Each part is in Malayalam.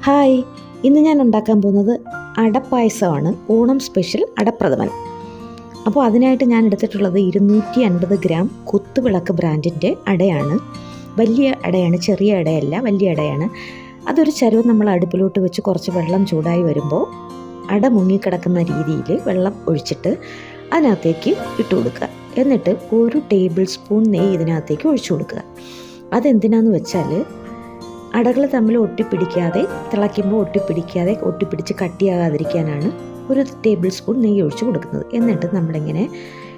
ഹായ്, ഇന്ന് ഞാൻ ഉണ്ടാക്കാൻ പോകുന്നത് അടപ്പായസമാണ്. ഓണം സ്പെഷ്യൽ അടപ്രഥമൻ. അപ്പോൾ അതിനായിട്ട് ഞാൻ എടുത്തിട്ടുള്ളത് 250 ഗ്രാം കുത്തുവിളക്ക് ബ്രാൻഡിൻ്റെ അടയാണ്. വലിയ അടയാണ്, ചെറിയ അടയല്ല, വലിയ അടയാണ്. അതൊരു ചരുവം നമ്മൾ അടുപ്പിലോട്ട് വെച്ച് കുറച്ച് വെള്ളം ചൂടായി വരുമ്പോൾ അട മുങ്ങിക്കിടക്കുന്ന രീതിയിൽ വെള്ളം ഒഴിച്ചിട്ട് അതിനകത്തേക്ക് ഇട്ട് കൊടുക്കുക. എന്നിട്ട് 1 ടേബിൾ സ്പൂൺ നെയ്യ് ഇതിനകത്തേക്ക് ഒഴിച്ചു കൊടുക്കുക. അതെന്തിനാന്ന് വെച്ചാൽ അടകൾ തമ്മിൽ ഒട്ടിപ്പിടിക്കാതെ, തിളയ്ക്കുമ്പോൾ ഒട്ടിപ്പിടിച്ച് കട്ടിയാകാതിരിക്കാനാണ് 1 ടേബിൾ സ്പൂൺ നെയ്യ് ഒഴിച്ച് കൊടുക്കുന്നത്. എന്നിട്ട് നമ്മളിങ്ങനെ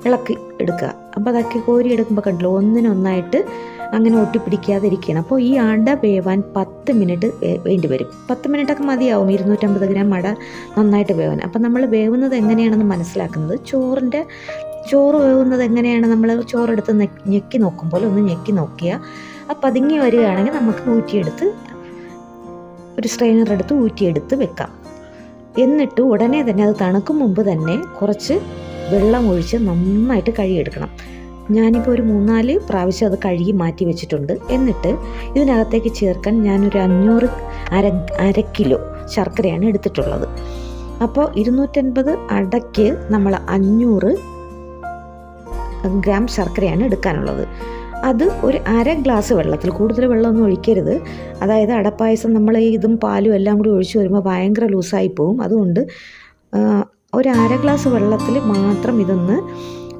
ഇളക്കി എടുക്കുക. അപ്പോൾ അതൊക്കെ കോരി എടുക്കുമ്പോൾ കണ്ടല്ലോ, ഒന്നിനൊന്നായിട്ട് അങ്ങനെ ഒട്ടിപ്പിടിക്കാതെ ഇരിക്കണം. അപ്പോൾ ഈ അട വേവാൻ 10 മിനിറ്റ് വേണ്ടി വരും. 10 മിനിറ്റൊക്കെ മതിയാവും 250 ഗ്രാം അട നന്നായിട്ട് വേവാൻ. അപ്പോൾ നമ്മൾ വേവുന്നത് എങ്ങനെയാണെന്ന് മനസ്സിലാക്കുന്നത്, ചോറ് വേവുന്നത് എങ്ങനെയാണ്, നമ്മൾ ചോറെടുത്ത് ഞെക്കി നോക്കുമ്പോൾ ഒന്ന് ഞെക്കി നോക്കിയാൽ ആ പതുങ്ങി വരികയാണെങ്കിൽ നമുക്ക് ഊറ്റിയെടുത്ത് ഒരു സ്ട്രെയിനർ എടുത്ത് ഊറ്റിയെടുത്ത് വെക്കാം. എന്നിട്ട് ഉടനെ തന്നെ അത് തണുക്കും മുമ്പ് തന്നെ കുറച്ച് വെള്ളം ഒഴിച്ച് നന്നായിട്ട് കഴുകിയെടുക്കണം. ഞാനിപ്പോൾ ഒരു 3-4 പ്രാവശ്യം അത് കഴുകി മാറ്റി വെച്ചിട്ടുണ്ട്. എന്നിട്ട് ഇതിനകത്തേക്ക് ചേർക്കാൻ ഞാനൊരു 500 കിലോ ശർക്കരയാണ് എടുത്തിട്ടുള്ളത്. അപ്പോൾ 250 അടയ്ക്ക് നമ്മൾ 500 ഗ്രാം ശർക്കരയാണ് എടുക്കാനുള്ളത്. അത് ഒരു 1/2 ഗ്ലാസ് വെള്ളത്തിൽ, കൂടുതൽ വെള്ളമൊന്നും ഒഴിക്കരുത്. അതായത് അടപ്പായസം നമ്മൾ ഇതും പാലും എല്ലാം കൂടി ഒഴിച്ച് വരുമ്പോൾ ഭയങ്കര ലൂസായി പോവും. അതുകൊണ്ട് ഒരു 1/2 ഗ്ലാസ് വെള്ളത്തിൽ മാത്രം ഇതൊന്ന്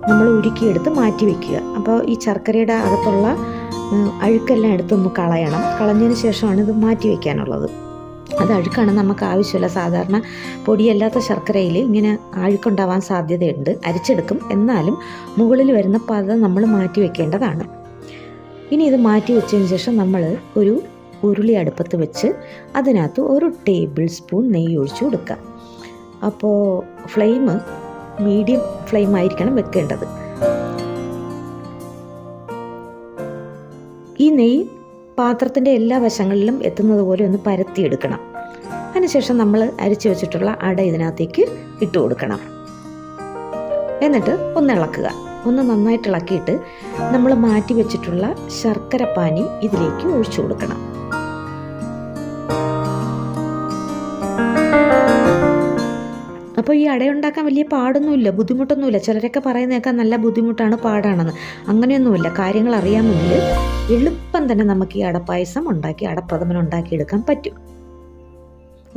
നമ്മൾ ഉരുക്കിയെടുത്ത് മാറ്റി വയ്ക്കുക. അപ്പോൾ ഈ ശർക്കരയുടെ അകത്തുള്ള അഴുക്കെല്ലാം എടുത്തൊന്ന് കളയണം. കളഞ്ഞതിന് ശേഷമാണ് ഇത് മാറ്റി വയ്ക്കാനുള്ളത്. അത് അഴുക്കാണ് നമുക്ക് ആവശ്യമില്ല. സാധാരണ പൊടിയല്ലാത്ത ശർക്കരയിൽ ഇങ്ങനെ അഴുക്കുണ്ടാവാൻ സാധ്യതയുണ്ട്. അരിച്ചെടുക്കും, എന്നാലും മുകളിൽ വരുന്ന പദം നമ്മൾ മാറ്റി വയ്ക്കേണ്ടതാണ്. ഇനി ഇത് മാറ്റി വെച്ചതിന് ശേഷം നമ്മൾ ഒരു ഉരുളി അടുപ്പത്ത് വെച്ച് അതിനകത്ത് 1 ടേബിൾ സ്പൂൺ നെയ്യ് ഒഴിച്ചു കൊടുക്കുക. അപ്പോൾ ഫ്ലെയിം മീഡിയം ഫ്ലെയിം ആയിരിക്കണം വെക്കേണ്ടത്. ഈ നെയ്യ് പാത്രത്തിൻ്റെ എല്ലാ വശങ്ങളിലും എത്തുന്നത് പോലെ ഒന്ന് പരത്തിയെടുക്കണം. അതിനുശേഷം നമ്മൾ അരിച്ചു വെച്ചിട്ടുള്ള അട ഇതിനകത്തേക്ക് ഇട്ട് കൊടുക്കണം. എന്നിട്ട് ഒന്ന് ഇളക്കുക. ഒന്ന് നന്നായിട്ട് ഇളക്കിയിട്ട് നമ്മൾ മാറ്റി വെച്ചിട്ടുള്ള ശർക്കര പാനി ഇതിലേക്ക് ഒഴിച്ചു കൊടുക്കണം. അപ്പോൾ ഈ അടയുണ്ടാക്കാൻ വലിയ പാടൊന്നുമില്ല, ബുദ്ധിമുട്ടൊന്നുമില്ല. ചിലരൊക്കെ പറയുന്നേക്കാൻ നല്ല ബുദ്ധിമുട്ടാണ്, പാടാണെന്ന്. അങ്ങനെയൊന്നുമില്ല. കാര്യങ്ങൾ അറിയാമെങ്കിൽ എളുപ്പം തന്നെ നമുക്ക് ഈ അടപ്പായസം ഉണ്ടാക്കി, അടപ്രഥമൻ ഉണ്ടാക്കിയെടുക്കാൻ പറ്റും.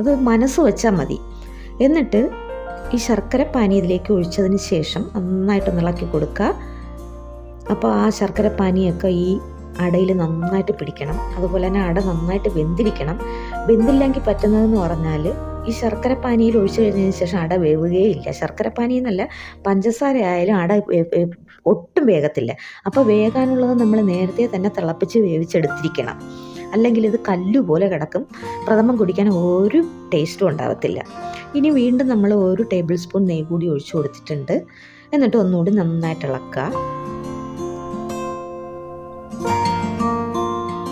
അത് മനസ്സ് വെച്ചാൽ മതി. എന്നിട്ട് ഈ ശർക്കര പാനി ഇതിലേക്ക് ഒഴിച്ചതിന് ശേഷം നന്നായിട്ട് ഇളക്കി കൊടുക്കുക. അപ്പോൾ ആ ശർക്കര പാനിയൊക്കെ ഈ അടയിൽ നന്നായിട്ട് പിടിക്കണം. അതുപോലെ തന്നെ അട നന്നായിട്ട് വെന്തിരിക്കണം. വെന്തില്ലെങ്കിൽ പറ്റുന്നതെന്ന് പറഞ്ഞാൽ ഈ ശർക്കര പാനിയിൽ ഒഴിച്ചു കഴിഞ്ഞതിന് ശേഷം അട വേവുകയില്ല. ശർക്കര പാനി എന്നല്ല, പഞ്ചസാര ആയാലും അട ഒട്ടും വേഗത്തില്ല. അപ്പോൾ വേകാനുള്ളത് നമ്മൾ നേരത്തെ തന്നെ തിളപ്പിച്ച് വേവിച്ചെടുത്തിരിക്കണം. അല്ലെങ്കിൽ ഇത് കല്ലുപോലെ കിടക്കും. പ്രഥമൻ കുടിക്കാൻ ഒരു ടേസ്റ്റും ഉണ്ടാകത്തില്ല. ഇനി വീണ്ടും നമ്മൾ 1 ടേബിൾ സ്പൂൺ നെയ്യ് കൂടി ഒഴിച്ചു കൊടുത്തിട്ടുണ്ട്. എന്നിട്ട് ഒന്നുകൂടി നന്നായിട്ട് ഇളക്കുക.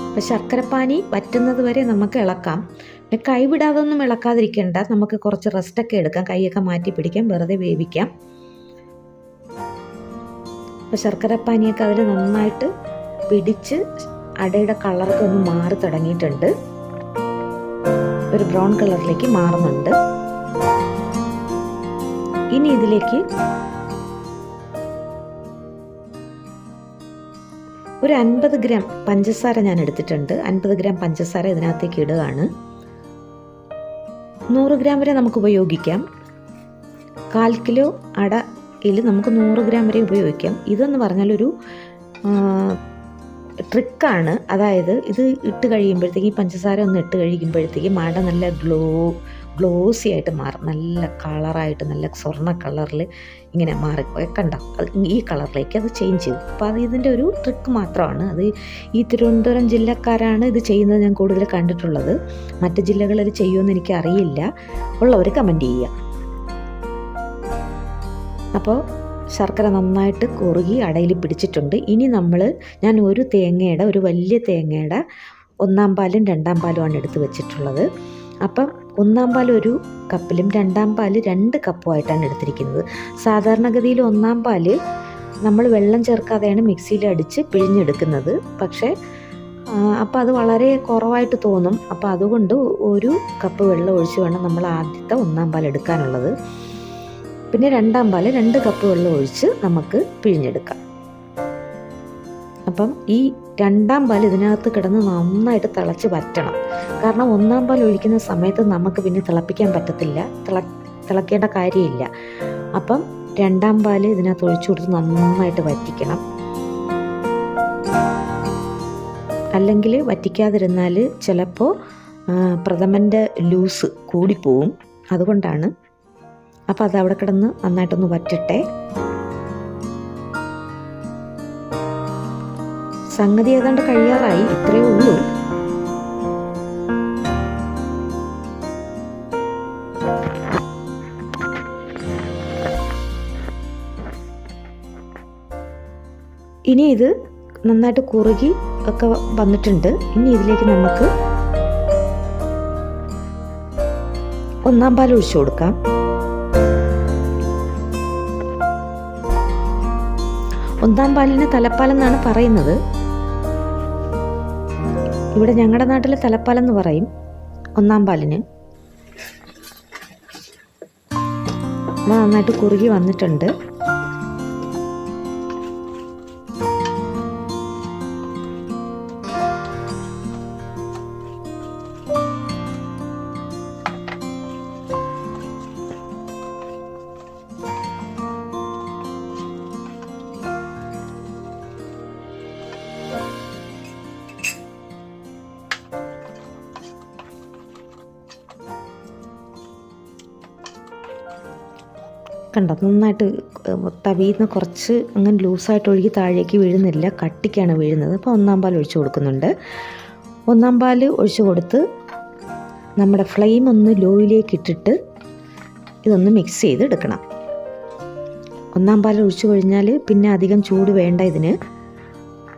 അപ്പോൾ ശർക്കരപ്പാനി വറ്റുന്നത് വരെ നമുക്ക് ഇളക്കാം. പിന്നെ കൈവിടാതൊന്നും ഇളക്കാതിരിക്കേണ്ട. നമുക്ക് കുറച്ച് റെസ്റ്റൊക്കെ എടുക്കാം, കൈയൊക്കെ മാറ്റി പിടിക്കാം, വെറുതെ വേവിക്കാം. അപ്പോൾ ശർക്കരപ്പാനിയൊക്കെ അതിൽ നന്നായിട്ട് പിടിച്ച് അടയുടെ കളറൊക്കെ ഒന്ന് മാറി തുടങ്ങിയിട്ടുണ്ട്. ഒരു ബ്രൗൺ കളറിലേക്ക് മാറുന്നുണ്ട്. ഇനി ഇതിലേക്ക് ഒരു 50 ഗ്രാം പഞ്ചസാര ഞാൻ എടുത്തിട്ടുണ്ട്. 50 ഗ്രാം പഞ്ചസാര ഇതിനകത്തേക്ക് ഇടുകയാണ്. 100 ഗ്രാം വരെ നമുക്ക് ഉപയോഗിക്കാം. 1/4 കിലോ അടയിൽ നമുക്ക് 100 ഗ്രാം വരെ ഉപയോഗിക്കാം. ഇതെന്ന് പറഞ്ഞാൽ ഒരു ട്രിക്കാണ്. അതായത് ഇത് ഇട്ട് കഴിയുമ്പോഴത്തേക്ക്, ഈ പഞ്ചസാര ഒന്ന് ഇട്ട് കഴിയുമ്പോഴത്തേക്കും അട നല്ല ഗ്ലോസി ആയിട്ട് മാറും. നല്ല കളറായിട്ട്, നല്ല സ്വർണ്ണ കളറിൽ ഇങ്ങനെ മാറി കണ്ടോ, ഈ കളറിലേക്ക് അത് ചേഞ്ച് ചെയ്യും. അപ്പോൾ അത് ഇതിൻ്റെ ഒരു ട്രിക്ക് മാത്രമാണ്. അത് ഈ തിരുവനന്തപുരം ജില്ലക്കാരാണ് ഇത് ചെയ്യുന്നത് ഞാൻ കൂടുതൽ കണ്ടിട്ടുള്ളത്. മറ്റ് ജില്ലകളിൽ ചെയ്യുമെന്ന് എനിക്ക് അറിയില്ല. ഉള്ളവർ കമൻറ്റ് ചെയ്യുക. അപ്പോൾ ശർക്കര നന്നായിട്ട് കുറുകി അടയിൽ പിടിച്ചിട്ടുണ്ട്. ഇനി ഞാൻ ഒരു വലിയ തേങ്ങയുടെ 1-ാം പാലും 2-ാം പാലുമാണ് എടുത്ത് വെച്ചിട്ടുള്ളത്. അപ്പം 1-ാം പാൽ 1 കപ്പിലും 2-ാം പാൽ 2 കപ്പുമായിട്ടാണ് എടുത്തിരിക്കുന്നത്. സാധാരണഗതിയിൽ 1-ാം പാൽ നമ്മൾ വെള്ളം ചേർക്കാതെയാണ് മിക്സിയിൽ അടിച്ച് പിഴിഞ്ഞെടുക്കുന്നത്. പക്ഷേ അപ്പോൾ അത് വളരെ കുറവായിട്ട് തോന്നും. അപ്പോൾ അതുകൊണ്ട് 1 കപ്പ് വെള്ളം ഒഴിച്ച് വേണം നമ്മൾ ആദ്യത്തെ 1-ാം പാൽ എടുക്കാനുള്ളത്. പിന്നെ 2-ാം പാൽ 2 കപ്പ് വെള്ളം ഒഴിച്ച് നമുക്ക് പിഴിഞ്ഞെടുക്കാം. അപ്പം ഈ 2-ാം പാൽ ഇതിനകത്ത് കിടന്ന് നന്നായിട്ട് തിളച്ച് വറ്റണം. കാരണം 1-ാം പാൽ ഒഴിക്കുന്ന സമയത്ത് നമുക്ക് പിന്നെ തിളപ്പിക്കാൻ പറ്റത്തില്ല, തിളക്കേണ്ട കാര്യമില്ല. അപ്പം 2-ാം പാൽ ഇതിനകത്ത് ഒഴിച്ചു കൊടുത്ത് നന്നായിട്ട് വറ്റിക്കണം. അല്ലെങ്കിൽ വറ്റിക്കാതിരുന്നാൽ ചിലപ്പോൾ പ്രഥമൻ്റെ ലൂസ് കൂടിപ്പോവും. അതുകൊണ്ടാണ്. അപ്പോൾ അത് അവിടെ കിടന്ന് നന്നായിട്ടൊന്ന് വറ്റട്ടെ. സംഗതി ഏതാണ്ട് കഴിയാറായി. ഇത്രയേ ഉള്ളൂ. ഇനി ഇത് നന്നായിട്ട് കുറുകി ഒക്കെ വന്നിട്ടുണ്ട്. ഇനി ഇതിലേക്ക് നമുക്ക് 1-ാം പാൽ ഒഴിച്ചു കൊടുക്കാം. 1-ാം പാലിന് തലപ്പാലെന്നാണ് പറയുന്നത്. ഇവിടെ ഞങ്ങളുടെ നാട്ടിൽ തലപ്പാലെന്ന് പറയും 1-ാം പാലിന്. നന്നായിട്ട് കുറുകി വന്നിട്ടുണ്ട്. കണ്ടോ, നന്നായിട്ട് തവിയിൽ നിന്ന് കുറച്ച് അങ്ങനെ ലൂസായിട്ട് ഒഴുകി താഴേക്ക് വീഴുന്നില്ല, കട്ടിക്കാണ് വീഴുന്നത്. അപ്പോൾ 1-ാം പാൽ ഒഴിച്ച് കൊടുക്കുന്നുണ്ട്. 1-ാം പാൽ ഒഴിച്ച് കൊടുത്ത് നമ്മുടെ ഫ്ലെയിം ഒന്ന് ലോയിലേക്ക് ഇട്ടിട്ട് ഇതൊന്ന് മിക്സ് ചെയ്ത് എടുക്കണം. 1-ാം പാൽ ഒഴിച്ച് കഴിഞ്ഞാൽ പിന്നെ അധികം ചൂട് വേണ്ട, ഇതിന്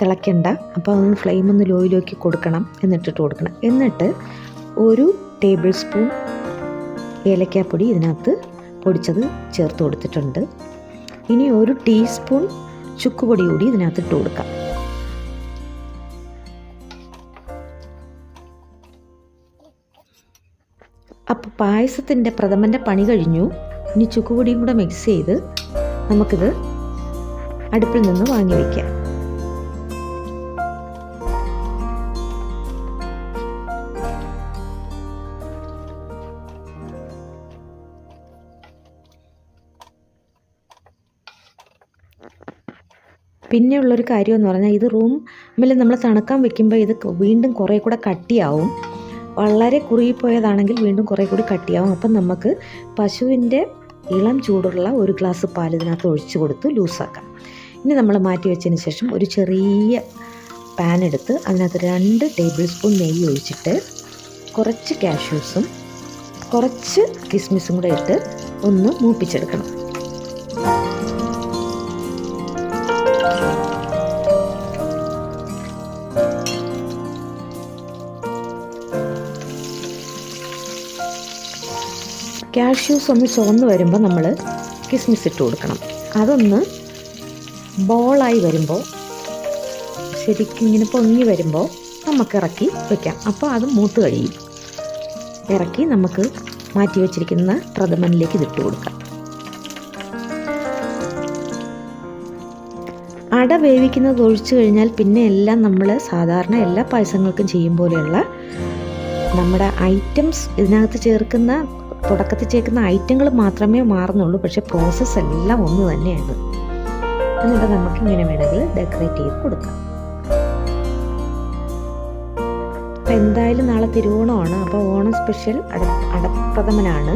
തിളയ്ക്കണ്ട. അപ്പോൾ അതൊന്ന് ഫ്ലെയിം ഒന്ന് ലോയിലേക്ക് കൊടുക്കണം, എന്നിട്ടിട്ട് കൊടുക്കണം. എന്നിട്ട് 1 ടേബിൾ സ്പൂൺ ഏലക്കാപ്പൊടി ഇതിനകത്ത് പൊടിച്ചത് ചേർത്ത് കൊടുത്തിട്ടുണ്ട്. ഇനി 1 ടീസ്പൂൺ ചുക്കുപൊടി കൂടി ഇതിനകത്ത് ഇട്ട് കൊടുക്കാം. അപ്പോൾ പായസത്തിൻ്റെ പ്രഥമൻ്റെ പണി കഴിഞ്ഞു. ഇനി ചുക്കുപൊടിയും കൂടെ മിക്സ് ചെയ്ത് നമുക്കിത് അടുപ്പിൽ നിന്ന് വാങ്ങി വയ്ക്കാം. പിന്നെയുള്ളൊരു കാര്യമെന്ന് പറഞ്ഞാൽ ഇത് റൂമിൽ നമ്മൾ തണുക്കാൻ വെക്കുമ്പോൾ ഇത് വീണ്ടും കുറേ കൂടെ കട്ടിയാവും. വളരെ കുറുകിപ്പോയതാണെങ്കിൽ വീണ്ടും കുറേ കൂടി കട്ടിയാവും. അപ്പം നമുക്ക് പശുവിൻ്റെ ഇളം ചൂടുള്ള 1 ഗ്ലാസ് പാൽ ഇതിനകത്ത് ഒഴിച്ച് കൊടുത്ത് ലൂസാക്കാം. ഇനി നമ്മൾ മാറ്റി വെച്ചതിന് ശേഷം ഒരു ചെറിയ പാൻ എടുത്ത് അതിനകത്ത് 2 ടേബിൾ സ്പൂൺ നെയ്യ് ഒഴിച്ചിട്ട് കുറച്ച് കാഷ്യൂസും കുറച്ച് കിസ്മിസും കൂടെ ഇട്ട് ഒന്ന് മൂപ്പിച്ചെടുക്കണം. കാഷ്യൂസ് ഒന്ന് ചുവന്ന് വരുമ്പോൾ നമ്മൾ കിസ്മിസ് ഇട്ട് കൊടുക്കണം. അതൊന്ന് ബോളായി വരുമ്പോൾ, ശരിക്കും ഇങ്ങനെ പൊങ്ങി വരുമ്പോൾ നമുക്ക് ഇറക്കി വയ്ക്കാം. അപ്പോൾ അത് മൂത്ത് കഴിയും. ഇറക്കി നമുക്ക് മാറ്റി വെച്ചിരിക്കുന്ന പ്രഥമനിലേക്ക് ഇതിട്ട് കൊടുക്കാം. അട വേവിക്കുന്നത് ഒഴിച്ചു കഴിഞ്ഞാൽ പിന്നെ എല്ലാം നമ്മൾ സാധാരണ എല്ലാ പായസങ്ങൾക്കും ചെയ്യും പോലെയുള്ള നമ്മുടെ ഐറ്റംസ് ഇതിനകത്ത് ചേർക്കുന്ന, തുടക്കത്തിൽ ചേർക്കുന്ന ഐറ്റങ്ങൾ മാത്രമേ മാറുന്നുള്ളൂ. പക്ഷേ പ്രോസസ്സ് എല്ലാം ഒന്ന് തന്നെയാണ്. എന്നിട്ട് നമുക്ക് ഇങ്ങനെ വേണമെങ്കിൽ ഡെക്കറേറ്റ് ചെയ്ത് കൊടുക്കാം. എന്തായാലും നാളെ തിരുവോണമാണ്. അപ്പോൾ ഓണം സ്പെഷ്യൽ അടപ്രഥമനാണ്.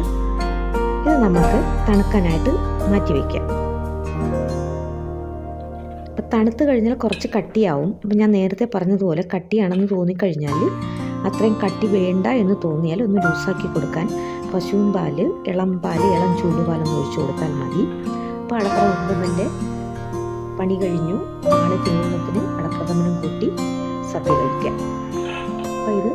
ഇത് നമുക്ക് തണുക്കാനായിട്ട് മാറ്റി വയ്ക്കാം. അപ്പം തണുത്ത് കഴിഞ്ഞാൽ കുറച്ച് കട്ടിയാവും. അപ്പം ഞാൻ നേരത്തെ പറഞ്ഞതുപോലെ കട്ടിയാണെന്ന് തോന്നിക്കഴിഞ്ഞാൽ, അത്രയും കട്ടി വേണ്ട എന്ന് തോന്നിയാൽ ഒന്ന് ലൂസാക്കി കൊടുക്കാൻ പശുവിൻ പാല്, ഇളം പാല്, ഇളം ചൂടുപാലൊന്ന് ഒഴിച്ചു കൊടുത്താൽ മതി. അപ്പോൾ അടപ്രഥമൻ്റെ പണി കഴിഞ്ഞു. നാളെ തിരുവോണത്തിന് അടപ്രഥമനും കൂട്ടി സദ്യ കഴിക്കാം. അപ്പോൾ ഇത്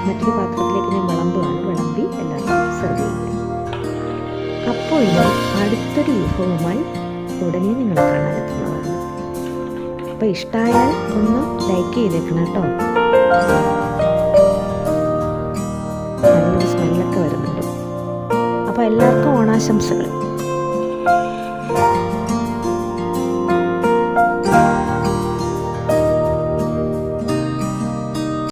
മറ്റൊരു പാത്രത്തിലേക്ക് ഞാൻ വിളമ്പി എല്ലാവർക്കും സെർവ് ചെയ്യും. അപ്പോൾ ഇനി അടുത്തൊരു വിഭവമായി ഉടനെ നിങ്ങളെ കാണാനെത്തുന്നതാണ്. അപ്പോൾ ഇഷ്ടമായാൽ ഒന്ന് ലൈക്ക് ചെയ്തേക്കണം കേട്ടോ. നല്ലൊരു സ്മെല്ലൊക്കെ വരുന്നുണ്ട്. അപ്പോൾ എല്ലാവർക്കും ഓണാശംസകൾ.